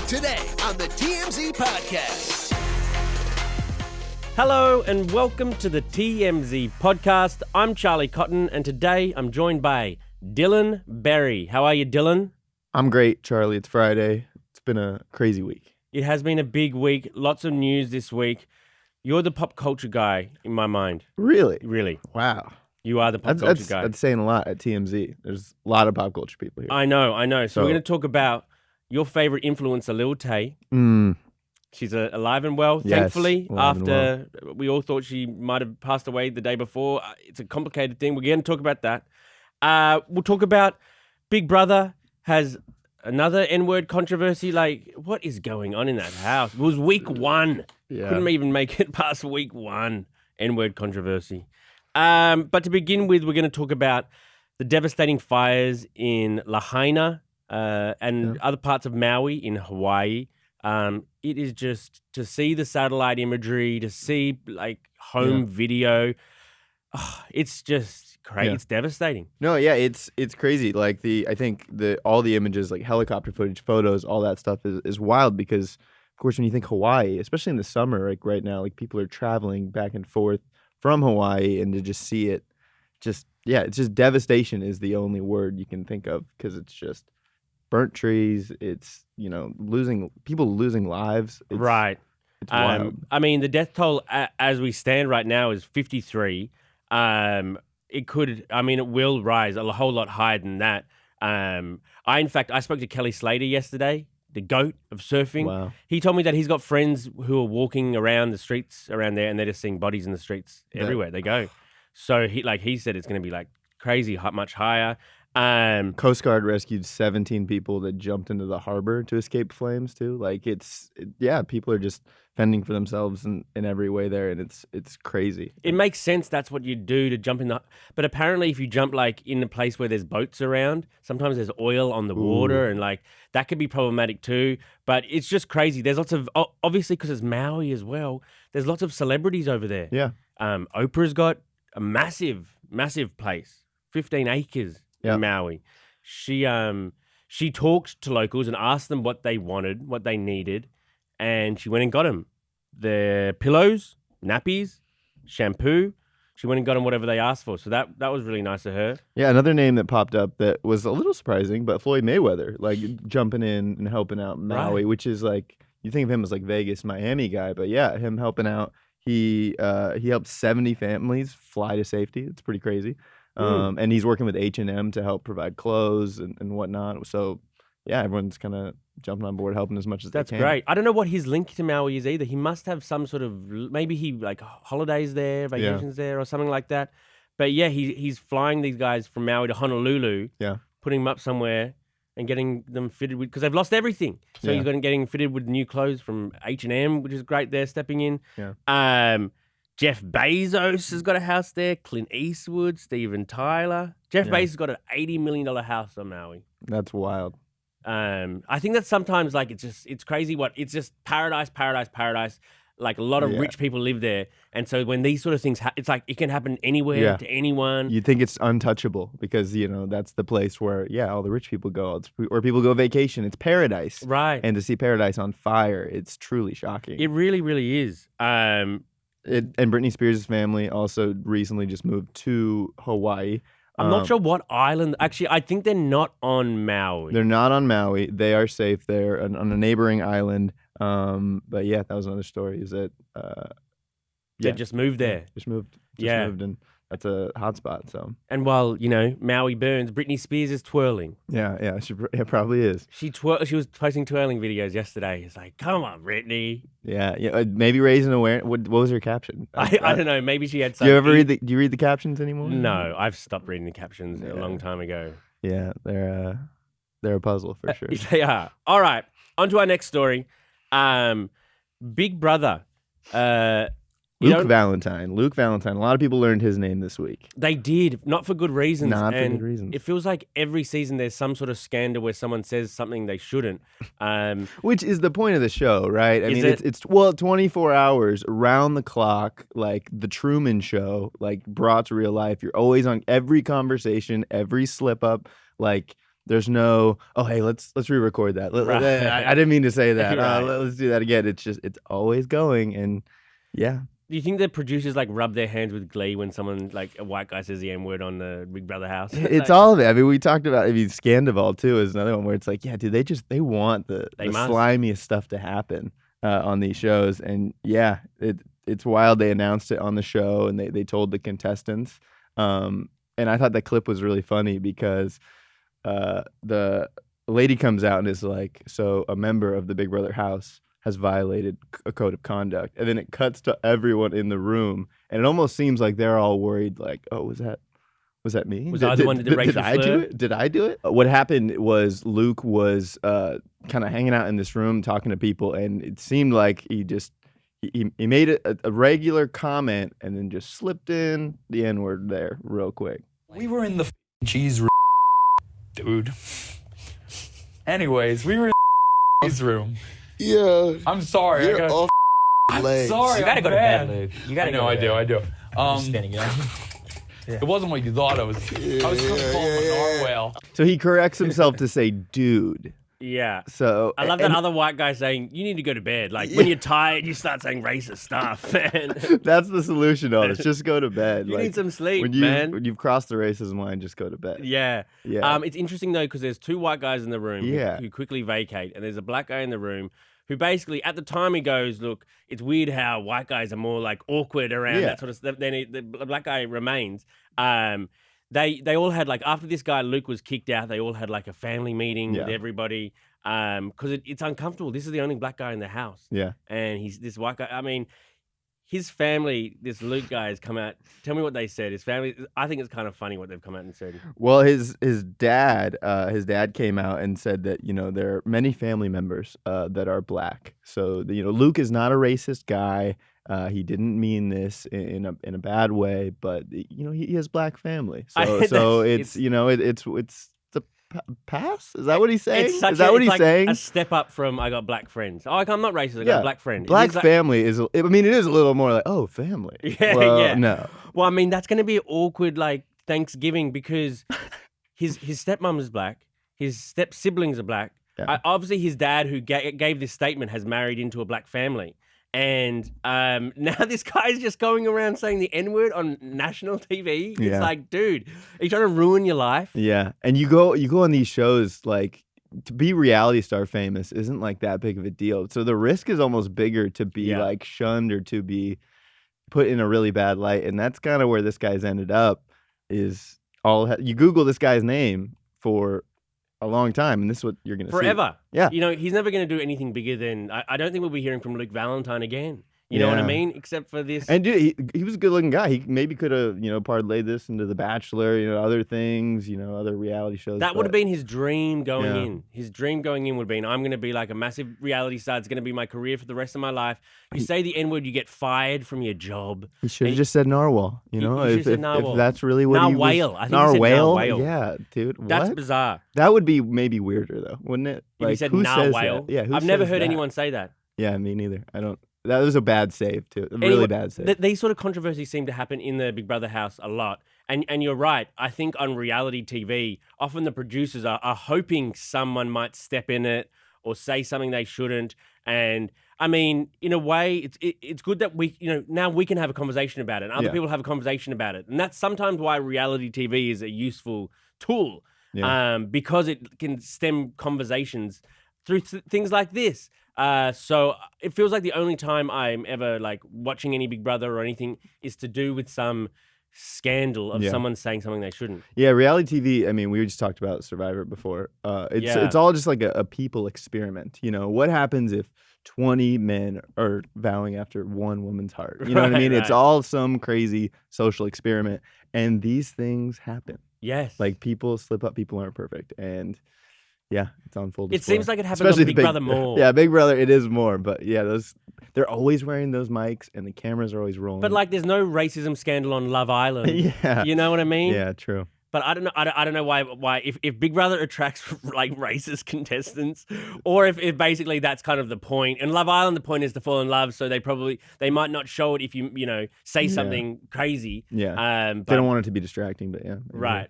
Today on the TMZ Podcast. Hello and welcome to the TMZ Podcast. I'm Charlie Cotton and today I'm joined by Dylan Berry. How are you, Dylan? I'm great, Charlie. It's Friday. It's been a crazy week. It has been a big week. Lots of news this week. You're the pop culture guy in my mind. Really? Really. Wow. You are the pop culture guy. That's saying a lot at TMZ. There's a lot of pop culture people here. I know. So we're going to talk about your favorite influencer, Lil Tay. She's alive and well, Yes, thankfully, alive and after we all thought she might have passed away the day before. It's a complicated thing. We're going to talk about that. We'll talk about Big Brother has another N-word controversy. Like, what is going on in that house? It was week one. Yeah. Couldn't even make it past week one. N-word controversy. But to begin with, we're going to talk about the devastating fires in Lahaina and other parts of Maui in Hawaii. It is just to see the satellite imagery, to see like home video. It's just crazy. Yeah. It's devastating. No, yeah, it's crazy. Like I think all the images, like helicopter footage, photos, all that stuff is wild because, of course, when you think Hawaii, especially in the summer, like right now, like people are traveling back and forth from Hawaii, and to just see it, it's just devastation is the only word you can think of because it's just burnt trees. It's losing lives. Right. It's wild. I mean, the death toll as we stand right now is 53. It will rise a whole lot higher than that. I spoke to Kelly Slater yesterday, the GOAT of surfing. Wow. He told me that he's got friends who are walking around the streets around there and they're just seeing bodies in the streets everywhere they go. So he said it's going to be like crazy, much higher. Coast Guard rescued 17 people that jumped into the harbor to escape flames too. Like people are just fending for themselves in every way there, and it's crazy. It makes sense. That's what you do to jump in but apparently if you jump like in a place where there's boats around, sometimes there's oil on the water and like that could be problematic too. But it's just crazy. There's lots of, obviously because it's Maui as well, there's lots of celebrities over there. Yeah. Oprah's got a massive place, 15 acres. In Maui. She talked to locals and asked them what they wanted, what they needed, and she went and got them. Their pillows, nappies, shampoo. She went and got them whatever they asked for. So that was really nice of her. Yeah, another name that popped up that was a little surprising, but Floyd Mayweather, like jumping in and helping out Maui, which is like, you think of him as like Vegas, Miami guy, but yeah, him helping out. He helped 70 families fly to safety. It's pretty crazy. And he's working with H&M to help provide clothes and whatnot. So, yeah, everyone's kind of jumping on board, helping as much as they can. That's great. I don't know what his link to Maui is either. He must have some sort of, maybe he like holidays there, vacations there or something like that. But yeah, he's flying these guys from Maui to Honolulu, putting them up somewhere and getting them fitted with, because they've lost everything. So he's getting fitted with new clothes from H&M, which is great. They're stepping in. Yeah. Jeff Bezos has got a house there. Clint Eastwood, Steven Tyler. Jeff Bezos has got an $80 million house on Maui. That's wild. I think that sometimes like it's crazy. It's just paradise. Like a lot of rich people live there, and so when these sort of things, it's like it can happen anywhere to anyone. You think it's untouchable because that's the place where all the rich people go, or people go vacation. It's paradise, right? And to see paradise on fire, it's truly shocking. It really, really is. And Britney Spears' family also recently just moved to Hawaii. I'm not sure what island. Actually, I think they're not on Maui. They're not on Maui. They are safe there on a neighboring island. But yeah, that was another story. Is that they just moved there? Just moved, and that's a hot spot. So, and while Maui burns, Britney Spears is twirling. Yeah, she probably is. She was posting twirling videos yesterday. It's like, come on, Britney. Yeah. Maybe raising awareness. What was her caption? I don't know. Maybe she had. Do you ever do you read the captions anymore? No, I've stopped reading the captions a long time ago. Yeah, they're a puzzle for sure. They are. All right, on to our next story. Big Brother. Valentine. Luke Valentine. A lot of people learned his name this week. They did, not for good reasons. Not for good reasons. It feels like every season there's some sort of scandal where someone says something they shouldn't. Which is the point of the show, right? I mean, it's 24 hours around the clock, like the Truman Show, like brought to real life. You're always on every conversation, every slip up, like There's no, oh hey, let's re-record that. Right. I didn't mean to say that. Right. Let's do that again. It's always going, and yeah. Do you think the producers like rub their hands with glee when someone like a white guy says the N-word on the Big Brother house? It's all of it. I mean, we talked about, Scandival too is another one where it's like, yeah, dude, they want the slimiest stuff to happen on these shows, and yeah, it's wild. They announced it on the show, and they told the contestants, and I thought that clip was really funny because the lady comes out and is like, so a member of the Big Brother house has violated a code of conduct, and then it cuts to everyone in the room, and it almost seems like they're all worried, like, oh, was that me? Was I the one that did racial slur? Did I do it? What happened was Luke was kind of hanging out in this room talking to people, and it seemed like he made a regular comment and then just slipped in the N-word there real quick. We were in the cheese room, dude. Anyways, we were in the cheese room. Yeah. I'm sorry. You're off legs. I'm sorry. You gotta go to bed, Luke. You gotta go to bed. I do. Just spinning it. It wasn't what you thought. I was going to call him a narwhal. So he corrects himself to say dude. Yeah. So I love that other white guy saying, you need to go to bed. Like, when you're tired, you start saying racist stuff. That's the solution to all this. Just go to bed. You need some sleep, man. When you've crossed the racism line, just go to bed. Yeah. Yeah. It's interesting, though, because there's two white guys in the room who quickly vacate, and there's a black guy in the room who basically, at the time, he goes, look, it's weird how white guys are more, like, awkward around that sort of stuff. Then the black guy remains. They all had, like, after this guy, Luke, was kicked out, they all had, like, a family meeting with everybody because it's uncomfortable. This is the only black guy in the house. Yeah. And he's this white guy. I mean, his family, this Luke guy, has come out. Tell me what they said. His family, I think it's kind of funny what they've come out and said. Well, his dad came out and said that, there are many family members that are black. So, Luke is not a racist guy. He didn't mean this in a bad way, but he has black family. So it's the pass. Is that what he's saying? Is that what he's saying? A step up from I got black friends. Oh, I'm not racist. I got a black friend. Black family is. I mean, it is a little more like, oh, family. Yeah, well, yeah. No. Well, I mean, that's going to be awkward, like Thanksgiving, because his stepmom is black. His step siblings are black. Yeah. Obviously, his dad, who gave this statement, has married into a black family. And now this guy's just going around saying the N-word on national TV. It's like, dude, are you trying to ruin your life? Yeah. And you go on these shows, like, to be reality star famous isn't like that big of a deal. So the risk is almost bigger to be like shunned or to be put in a really bad light. And that's kind of where this guy's ended up is you Google this guy's name for a long time, and this is what you're going to see. Forever. Yeah. He's never going to do anything bigger than... I don't think we'll be hearing from Luke Valentine again. You know what I mean? Except for this. And dude, he was a good-looking guy. He maybe could have, parlayed this into The Bachelor, other things, other reality shows. That would have been his dream going in. His dream going in would have been, I'm going to be like a massive reality star. It's going to be my career for the rest of my life. You say the N-word, you get fired from your job. He should have just said narwhal, if that's really what he was. Narwhal. I think narwhal? he said narwhal. Yeah, dude. What? That's bizarre. That would be maybe weirder, though, wouldn't it? If he said who narwhal. says that? Yeah, I've never heard anyone say that. Yeah, me neither. I don't. That was a bad save, too. Really bad save. These sort of controversies seem to happen in the Big Brother house a lot. And you're right. I think on reality TV, often the producers are hoping someone might step in it or say something they shouldn't. And I mean, in a way, it's good that we, now we can have a conversation about it. And other people have a conversation about it. And that's sometimes why reality TV is a useful tool. Yeah. Because it can stem conversations through things like this. So it feels like the only time I'm ever like watching any Big Brother or anything is to do with some scandal of someone saying something they shouldn't. Yeah, reality TV, I mean, we just talked about Survivor before. It's all just like a people experiment. What happens if 20 men are vowing after one woman's heart? You know what I mean? Right. It's all some crazy social experiment. And these things happen. Yes. Like people slip up, people aren't perfect. And yeah, it's on full display. It seems like it happens on Big Brother more. Yeah, Big Brother, it is more. But yeah, they're always wearing those mics and the cameras are always rolling. But like, there's no racism scandal on Love Island. Yeah. You know what I mean? Yeah, true. But I don't know. I don't know why if Big Brother attracts like racist contestants, or if basically that's kind of the point. And Love Island, the point is to fall in love. So they might not show it if you say something crazy. Yeah. They don't want it to be distracting, but yeah. Right.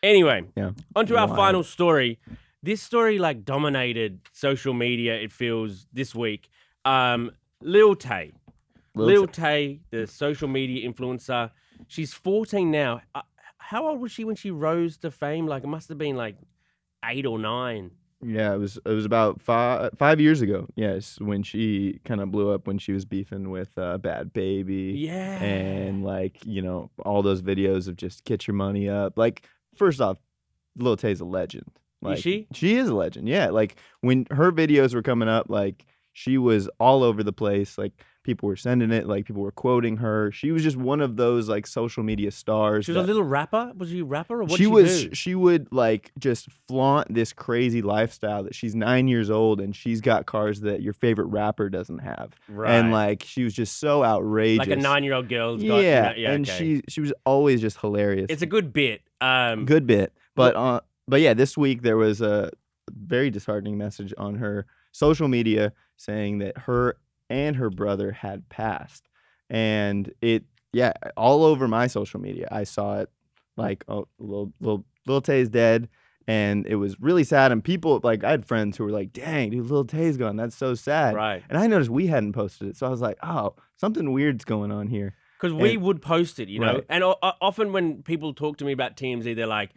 Anyway, Yeah. onto our Wild. final story. This story like dominated social media, it feels, this week. Lil Tay. Lil Tay, the social media influencer. She's 14 now. How old was she when she rose to fame? Like, it must have been like 8 or 9. Yeah, it was about 5 years ago. Yes, when she kind of blew up when she was beefing with Bad Baby. Yeah. And like, you know, all those videos of just get your money up. Like, first off, Lil Tay's a legend. Like, Is she? She is a legend. Yeah, like when her videos were coming up, like she was all over the place. Like people were sending it, like people were quoting her. She was just one of those like social media stars. She was a little rapper? Was she a rapper or what She did was. she do? She would like just flaunt this crazy lifestyle that she's 9 years old and she's got cars that your favorite rapper doesn't have. Right. And like she was just so outrageous. Like a 9-year-old girl's Yeah, got, you know, yeah, and okay. she was always just hilarious. It's a good bit. Good bit. But yeah, this week there was a very disheartening message on her social media saying that her and her brother had passed. And all over my social media, I saw it like, oh, Lil Tay's dead. And it was really sad. And people, like, I had friends who were like, dang, dude, Lil Tay's gone. That's so sad. Right. And I noticed we hadn't posted it. So I was like, oh, something weird's going on here. Because we would post it, you know. Right. And often when people talk to me about TMZ, they're like,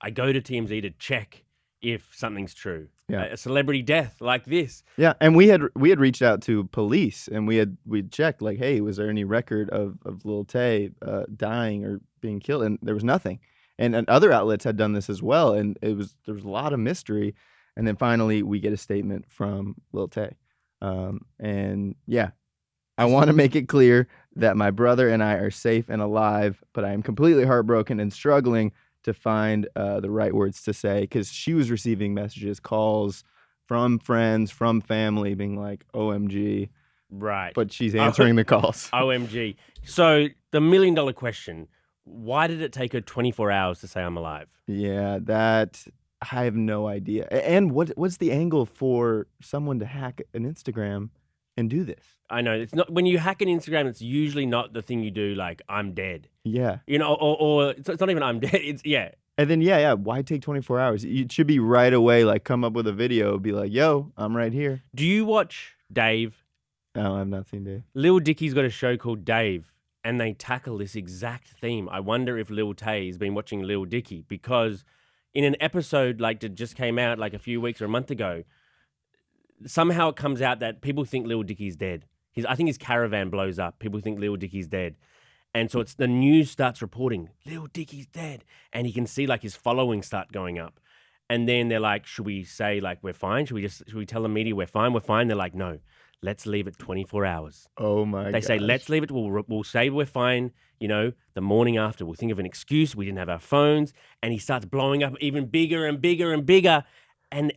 I go to TMZ to check if something's true. Yeah. A celebrity death like this. Yeah, and we had reached out to police and we'd checked like, hey, was there any record of Lil Tay dying or being killed? And there was nothing. And other outlets had done this as well, and there was a lot of mystery. And then finally, we get a statement from Lil Tay, and yeah, I want to make it clear that my brother and I are safe and alive, but I am completely heartbroken and struggling to find the right words to say, because she was receiving messages, calls from friends, from family, being like, OMG. Right. But she's answering the calls. OMG. So the $1 million question, why did it take her 24 hours to say I'm alive? Yeah, that I have no idea. And what's the angle for someone to hack an Instagram and do this? I know it's not when you hack an Instagram. It's usually not the thing you do like I'm dead. Yeah, you know, or it's not even I'm dead. It's And then yeah. Why take 24 hours? It should be right away. Like come up with a video, be like, "Yo, I'm right here." Do you watch Dave? No, I've not seen Dave. Lil Dicky's got a show called Dave, and they tackle this exact theme. I wonder if Lil Tay has been watching Lil Dicky, because in an episode like that just came out like a few weeks or a month ago, somehow it comes out that people think Lil Dicky's dead. I think his caravan blows up. People think Lil Dicky's dead. And so it's the news starts reporting, Lil Dicky's dead. And he can see like his following start going up. And then they're like, should we say like we're fine? Should we tell the media we're fine? We're fine. They're like, no, let's leave it 24 hours. Oh my god. They say, let's leave it. We'll say we're fine. You know, the morning after, we'll think of an excuse. We didn't have our phones. And he starts blowing up even bigger and bigger and bigger. And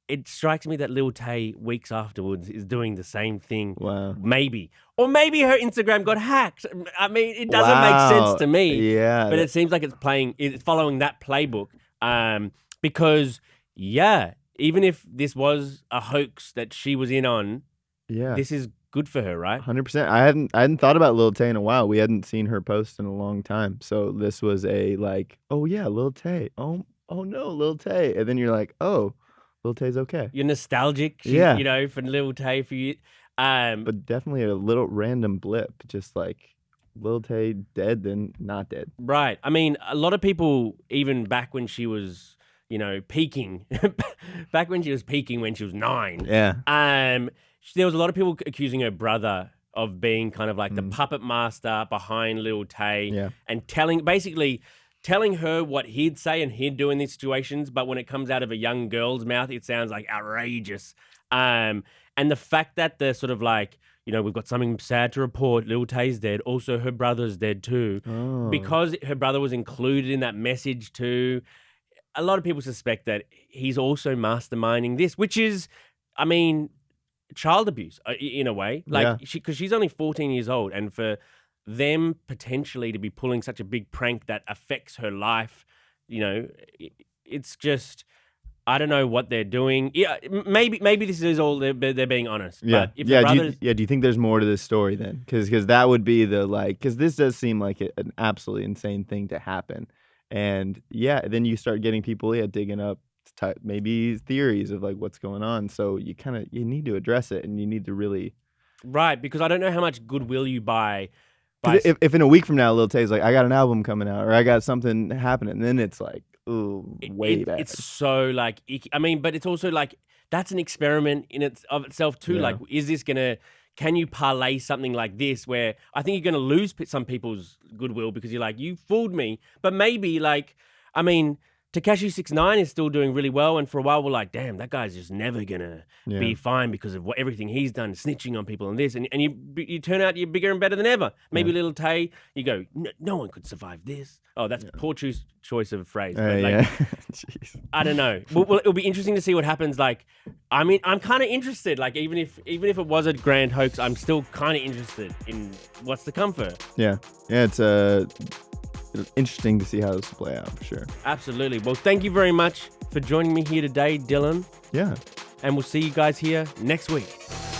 it strikes me that Lil Tay, weeks afterwards, is doing the same thing. Wow. Maybe. Or maybe her Instagram got hacked. I mean, it doesn't make sense to me. Yeah. But it seems like it's following that playbook. Because, yeah, even if this was a hoax that she was in on, this is good for her, right? 100%. I hadn't thought about Lil Tay in a while. We hadn't seen her post in a long time. So this was a like, oh yeah, Lil Tay. Oh no, Lil Tay. And then you're like, oh, Lil Tay's okay. You're nostalgic, Yeah. you know, for Lil Tay for you. But definitely a little random blip, just like Lil Tay dead, then not dead. Right. I mean, a lot of people, even back when she was, you know, peaking, back when she was peaking when she was 9. Yeah. There was a lot of people accusing her brother of being kind of like the puppet master behind Lil Tay, and basically telling her what he'd say and he'd do in these situations, but when it comes out of a young girl's mouth, it sounds like outrageous. And the fact that they're sort of like, you know, we've got something sad to report, Lil Tay's dead, also her brother's dead too. Oh. Because her brother was included in that message too, a lot of people suspect that he's also masterminding this, which is, I mean, child abuse in a way. Like, because she's only 14 years old, and for them potentially to be pulling such a big prank that affects her life, you know, it's just, I don't know what they're doing. Yeah, maybe this is all they're being honest. Yeah, but if do you think there's more to this story then? Because that would be the like, because this does seem like an absolutely insane thing to happen, And then you start getting people digging up maybe theories of like what's going on. So you need to address it, and you need to really because I don't know how much goodwill you buy. If in a week from now Lil Tay's like, I got an album coming out or I got something happening, then it's like, ooh, way bad. It's so like icky. I mean, but it's also like that's an experiment in itself too. Like, is this can you parlay something like this where I think you're gonna lose some people's goodwill because you're like, you fooled me. But maybe like, I mean, Tekashi 6ix9ine is still doing really well, and for a while we're like, damn, that guy's just never gonna be fine because of everything he's done, snitching on people and this, and you turn out you're bigger and better than ever. Maybe Lil Tay, you go, no one could survive this. Oh, that's poor choice of a phrase. But like, Jeez. I don't know. Well, it'll be interesting to see what happens. Like, I mean, I'm kind of interested. Like, even if it was a grand hoax, I'm still kind of interested in what's to come for it. Yeah, it's interesting to see how this will play out for sure. Absolutely. Well, thank you very much for joining me here today, Dylan. Yeah. And we'll see you guys here next week.